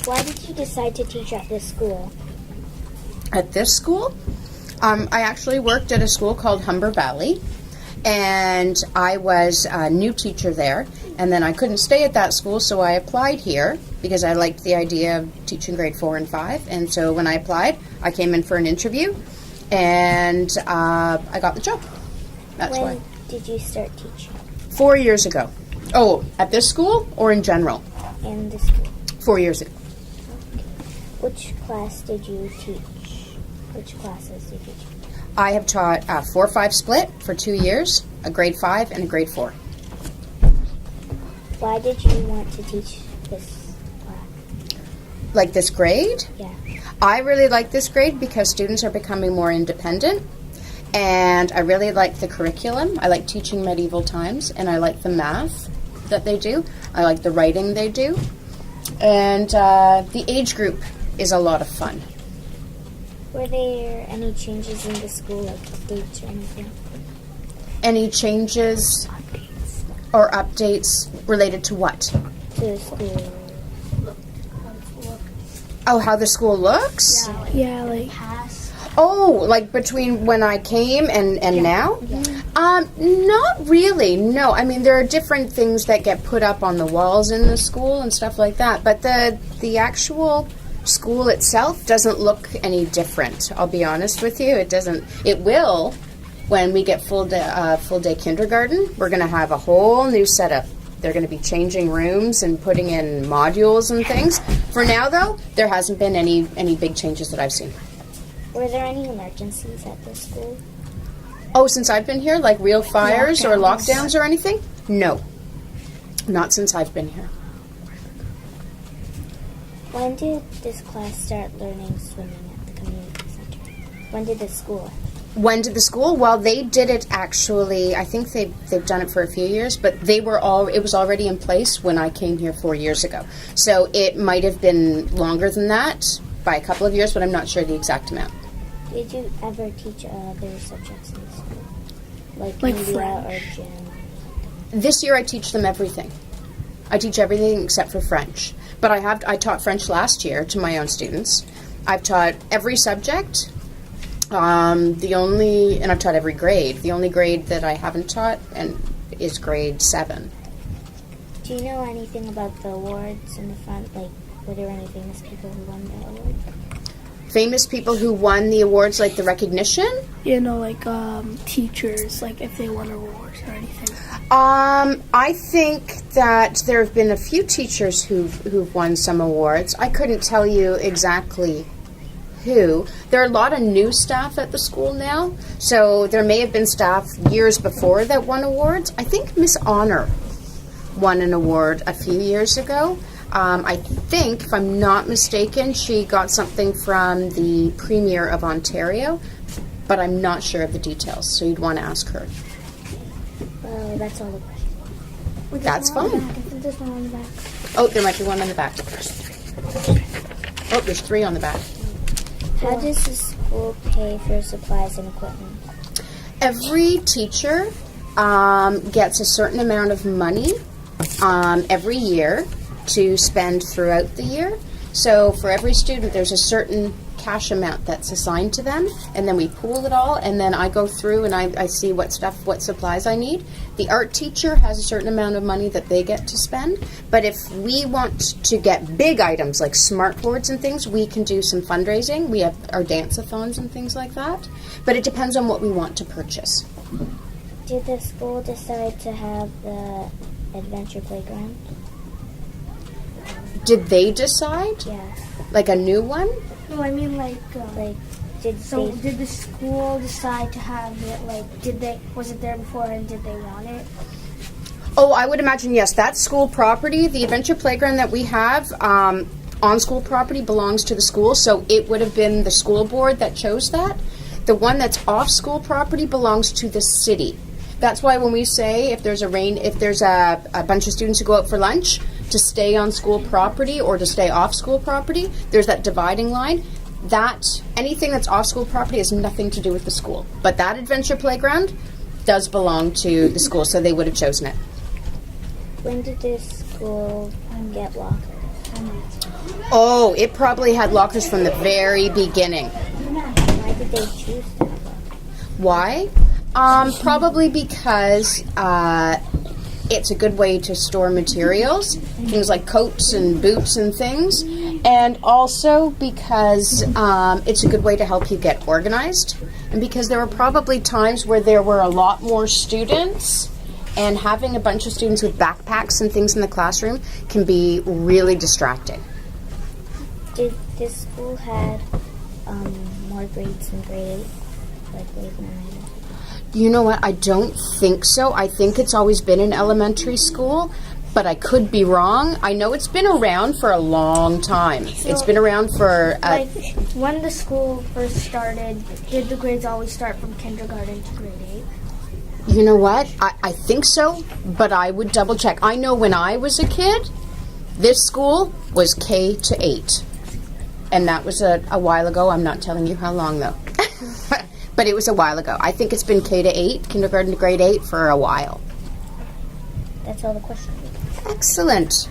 Why did you decide to teach at this school? At this school, I actually worked at a school called Humber Valley, and I was a new teacher there, and then I couldn't stay at that school, so I applied here because I liked the idea of teaching grade 4 and 5, and so when I applied, I came in for an interview, and I got the job. That's why. When did you start teaching? 4 years ago. Oh, at this school or in general? In the school. 4 years ago. Okay. Which class did you teach? Which classes did you teach? I have taught 4-5 split for 2 years, a grade 5 and a grade 4. Why did you want to teach this class? Like this grade? Yeah. I really like this grade because students are becoming more independent, and I really like the curriculum. I like teaching medieval times, and I like the math that they do. I like the writing they do, and the age group is a lot of fun. Were there any changes in the school, like updates or anything? Any changes or updates related to what? To the school. Oh, how the school looks? Yeah, like Oh, like between when I came and now? Yeah. Not really, no. I mean, there are different things that get put up on the walls in the school and stuff like that, but the actual school itself doesn't look any different, I'll be honest with you. It doesn't. It will when we get full day kindergarten. We're going to have a whole new setup. They're going to be changing rooms and putting in modules and things. For now, though, there hasn't been any big changes that I've seen. Were there any emergencies at this school? Oh, since I've been here, like real fires or lockdowns or anything? No. Not since I've been here. When did this class start learning swimming at the community center? When did the school? When did the school? Well, they did it actually, I think they've done it for a few years, but it was already in place when I came here 4 years ago. So it might have been longer than that by a couple of years, but I'm not sure the exact amount. Did you ever teach other subjects in school? Like media French. or gym? This year I teach them everything. I teach everything except for French. But I taught French last year to my own students. I've taught every subject. And I've taught every grade. The only grade that I haven't taught is grade 7. Do you know anything about the awards in the front? Like, were there any famous people who won the award? Famous people who won the awards, like the recognition? You know, like teachers, like if they won awards or anything. I think that there have been a few teachers who've won some awards. I couldn't tell you exactly who. There are a lot of new staff at the school now, so there may have been staff years before that won awards. I think Miss Honor won an award a few years ago. I think, if I'm not mistaken, she got something from the Premier of Ontario, but I'm not sure of the details, so you'd want to ask her. Well, that's all the questions. That's fine. I think there's one on the back. Oh, there might be one on the back. Oh, there's 3 on the back. How does the school pay for supplies and equipment? Every teacher gets a certain amount of money every year to spend throughout the year. So for every student, there's a certain cash amount that's assigned to them, and then we pool it all, and then I go through and I see what supplies I need. The art teacher has a certain amount of money that they get to spend, but if we want to get big items like smart boards and things, we can do some fundraising. We have our dance-a-thons and things like that, but it depends on what we want to purchase. Did the school decide to have the adventure playground? Did they decide? Yeah. Like a new one? No, I mean Did the school decide to have it? Like, was it there before and did they want it? Oh, I would imagine yes. That's school property. The adventure playground that we have on school property belongs to the school, so it would have been the school board that chose that. The one that's off school property belongs to the city. That's why when we say if there's a bunch of students who go out for lunch, to stay on school property or to stay off school property, there's that dividing line. That anything that's off school property has nothing to do with the school. But that adventure playground does belong to the school, so they would have chosen it. When did this school get lockers? Oh, it probably had lockers from the very beginning. Why did they choose to have lockers? Why? Probably because it's a good way to store materials, things like coats and boots and things, and also because it's a good way to help you get organized, and because there were probably times where there were a lot more students, and having a bunch of students with backpacks and things in the classroom can be really distracting. Did this school had more grades than grade 8, like grade 9? You know what? I don't think so. I think it's always been an elementary school, but I could be wrong. I know it's been around for a long time. It's been around for... Like, when the school first started, did the grades always start from kindergarten to grade 8? You know what? I think so, but I would double check. I know when I was a kid, this school was K to 8. And that was a while ago. I'm not telling you how long, though. But it was a while ago. I think it's been K to 8, kindergarten to grade 8, for a while. That's all the questions. Excellent.